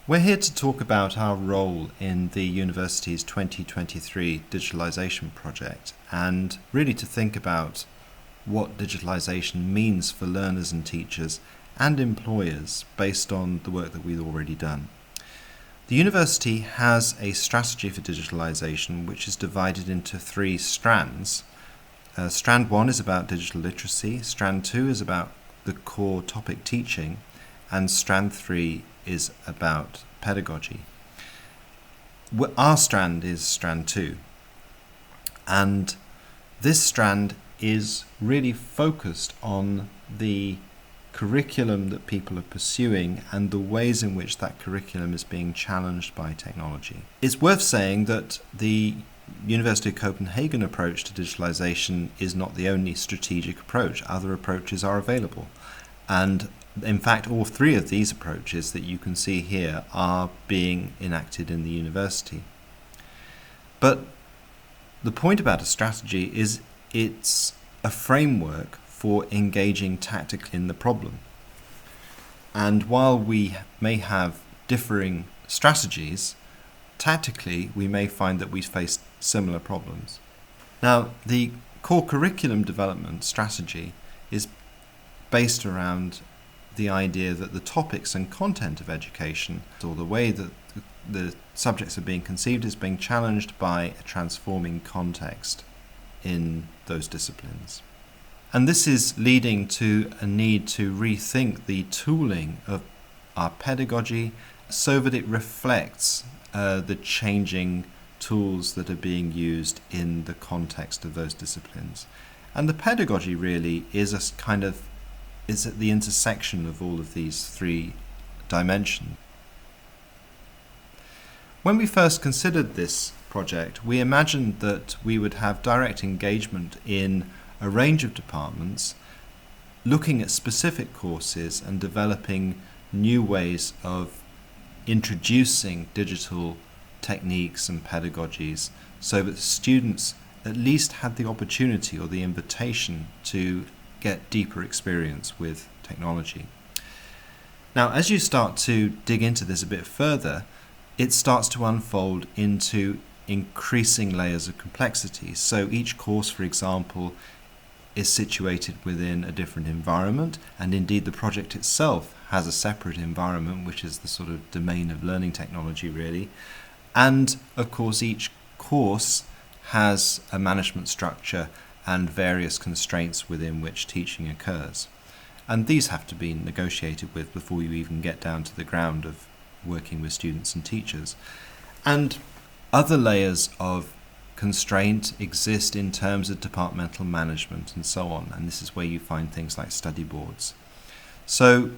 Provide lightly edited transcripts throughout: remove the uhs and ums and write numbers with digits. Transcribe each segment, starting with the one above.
We're here to talk about our role in the university's 2023 digitalization project and really to think about what digitalization means for learners and teachers and employers based on the work that we've already done. The university has a strategy for digitalization which is divided into three strands. Strand 1 is about digital literacy, Strand 2 is about the core topic teaching, and Strand 3 is about pedagogy. Our strand is Strand 2, and this strand is really focused on the curriculum that people are pursuing and the ways in which that curriculum is being challenged by technology. It's worth saying that the University of Copenhagen approach to digitalization is not the only strategic approach. Other approaches are available, and in fact, all three of these approaches that you can see here are being enacted in the university. But the point about a strategy is it's a framework for engaging tactically in the problem. And while we may have differing strategies, tactically we may find that we face similar problems. Now, the core curriculum development strategy is based around the idea that the topics and content of education, or the way that the subjects are being conceived, is being challenged by a transforming context in those disciplines. And this is leading to a need to rethink the tooling of our pedagogy so that it reflects the changing tools that are being used in the context of those disciplines. And the pedagogy really is is at the intersection of all of these three dimensions. When we first considered this project, we imagined that we would have direct engagement in a range of departments, looking at specific courses and developing new ways of introducing digital techniques and pedagogies so that students at least had the opportunity or the invitation to get deeper experience with technology. Now, as you start to dig into this a bit further, it starts to unfold into increasing layers of complexity. So each course, for example, is situated within a different environment, and indeed the project itself has a separate environment, which is the sort of domain of learning technology, really. And of course, each course has a management structure and various constraints within which teaching occurs. And these have to be negotiated with before you even get down to the ground of working with students and teachers. And other layers of constraint exist in terms of departmental management and so on. And this is where you find things like study boards. So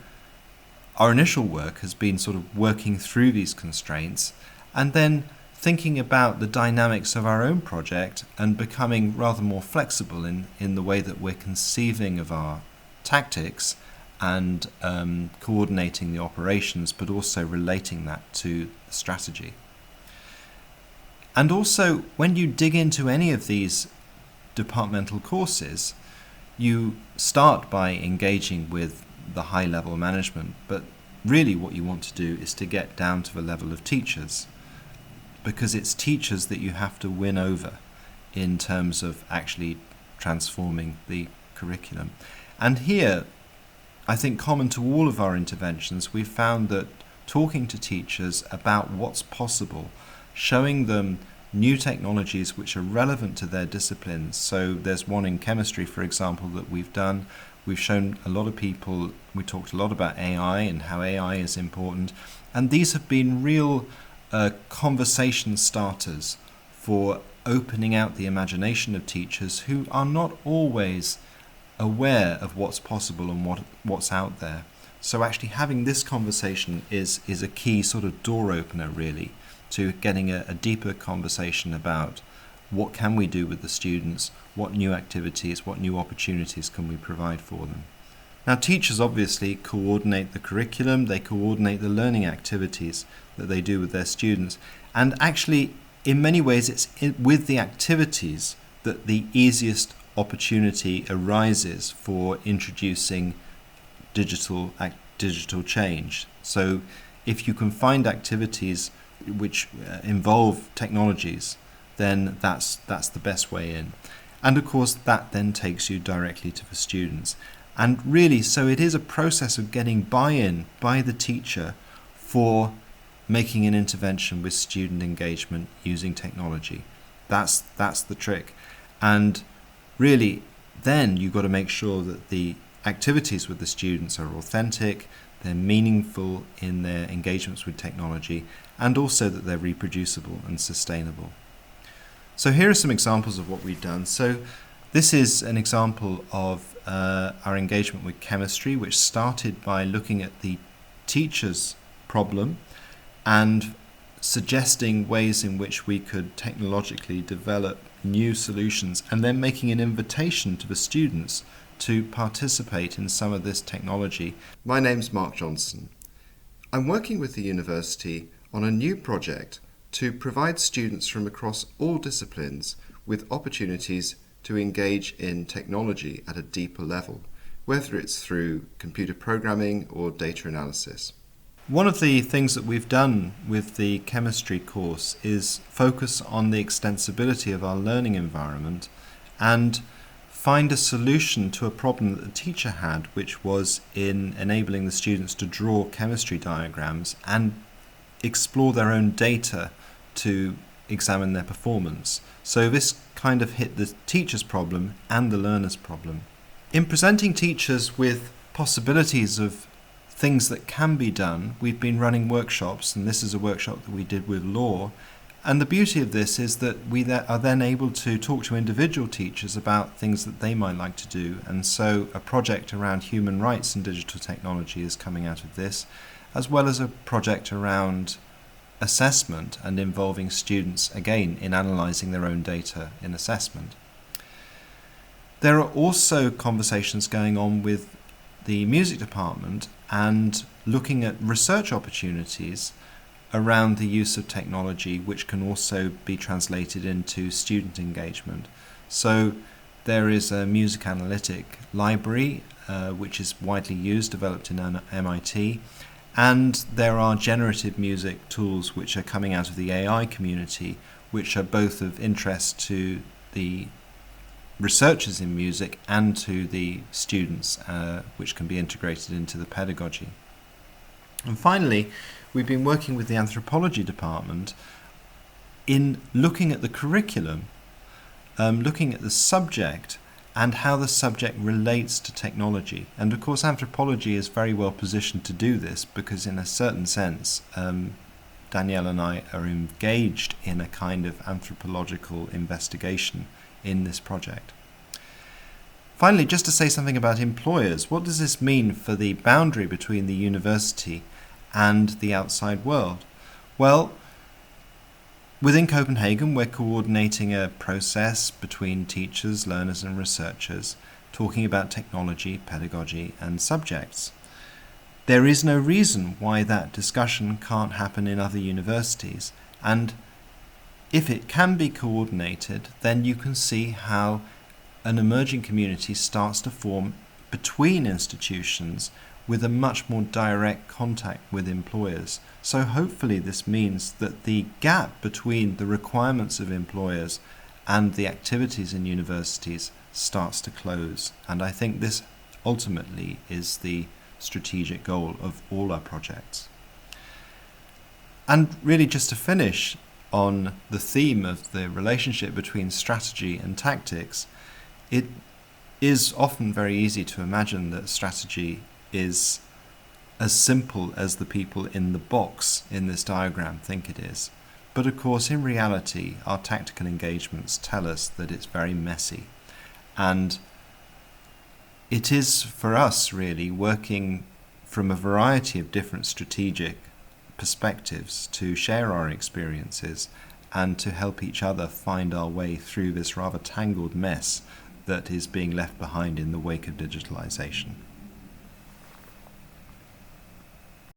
our initial work has been sort of working through these constraints and then thinking about the dynamics of our own project and becoming rather more flexible in the way that we're conceiving of our tactics and coordinating the operations, but also relating that to the strategy. And also, when you dig into any of these departmental courses, you start by engaging with the high-level management, but really what you want to do is to get down to the level of teachers, because it's teachers that you have to win over in terms of actually transforming the curriculum. And here, I think common to all of our interventions, we've found that talking to teachers about what's possible, showing them new technologies which are relevant to their disciplines. So there's one in chemistry, for example, that we've done. We've shown a lot of people, we talked a lot about AI and how AI is important. And these have been real conversation starters for opening out the imagination of teachers who are not always aware of what's possible and what's out there. So actually having this conversation is a key sort of door opener, really, to getting a deeper conversation about what can we do with the students, what new activities, what new opportunities can we provide for them. Now, teachers obviously coordinate the curriculum, they coordinate the learning activities that they do with their students, and actually, in many ways, it's with the activities that the easiest opportunity arises for introducing digital change. So if you can find activities which involve technologies, then that's the best way in. And of course, that then takes you directly to the students. And really, so it is a process of getting buy-in by the teacher for making an intervention with student engagement using technology. That's the trick. And really, then you've got to make sure that the activities with the students are authentic, they're meaningful in their engagements with technology, and also that they're reproducible and sustainable. So here are some examples of what we've done. So this is an example of our engagement with chemistry, which started by looking at the teacher's problem and suggesting ways in which we could technologically develop new solutions, and then making an invitation to the students to participate in some of this technology. My name's Mark Johnson. I'm working with the university on a new project to provide students from across all disciplines with opportunities to engage in technology at a deeper level, whether it's through computer programming or data analysis. One of the things that we've done with the chemistry course is focus on the extensibility of our learning environment and find a solution to a problem that the teacher had, which was in enabling the students to draw chemistry diagrams and explore their own data to examine their performance. So this kind of hit the teacher's problem and the learner's problem. In presenting teachers with possibilities of things that can be done, we've been running workshops, and this is a workshop that we did with law. And the beauty of this is that we are then able to talk to individual teachers about things that they might like to do. And so a project around human rights and digital technology is coming out of this, as well as a project around assessment and involving students, again, in analysing their own data in assessment. There are also conversations going on with the music department and looking at research opportunities around the use of technology, which can also be translated into student engagement. So there is a music analytic library which is widely used, developed in MIT, and there are generative music tools which are coming out of the AI community, which are both of interest to the researchers in music and to the students, which can be integrated into the pedagogy. And finally, we've been working with the anthropology department in looking at the curriculum, looking at the subject and how the subject relates to technology. And of course, anthropology is very well positioned to do this because in a certain sense, Danielle and I are engaged in a kind of anthropological investigation in this project. Finally, just to say something about employers, what does this mean for the boundary between the university and the outside world? Well, within Copenhagen, we're coordinating a process between teachers, learners and researchers, talking about technology, pedagogy and subjects. There is no reason why that discussion can't happen in other universities, and if it can be coordinated, then you can see how an emerging community starts to form between institutions with a much more direct contact with employers. So hopefully this means that the gap between the requirements of employers and the activities in universities starts to close. And I think this ultimately is the strategic goal of all our projects. And really, just to finish on the theme of the relationship between strategy and tactics, it is often very easy to imagine that strategy is as simple as the people in the box in this diagram think it is. But of course, in reality, our tactical engagements tell us that it's very messy. And it is for us really working from a variety of different strategic perspectives to share our experiences and to help each other find our way through this rather tangled mess that is being left behind in the wake of digitalization.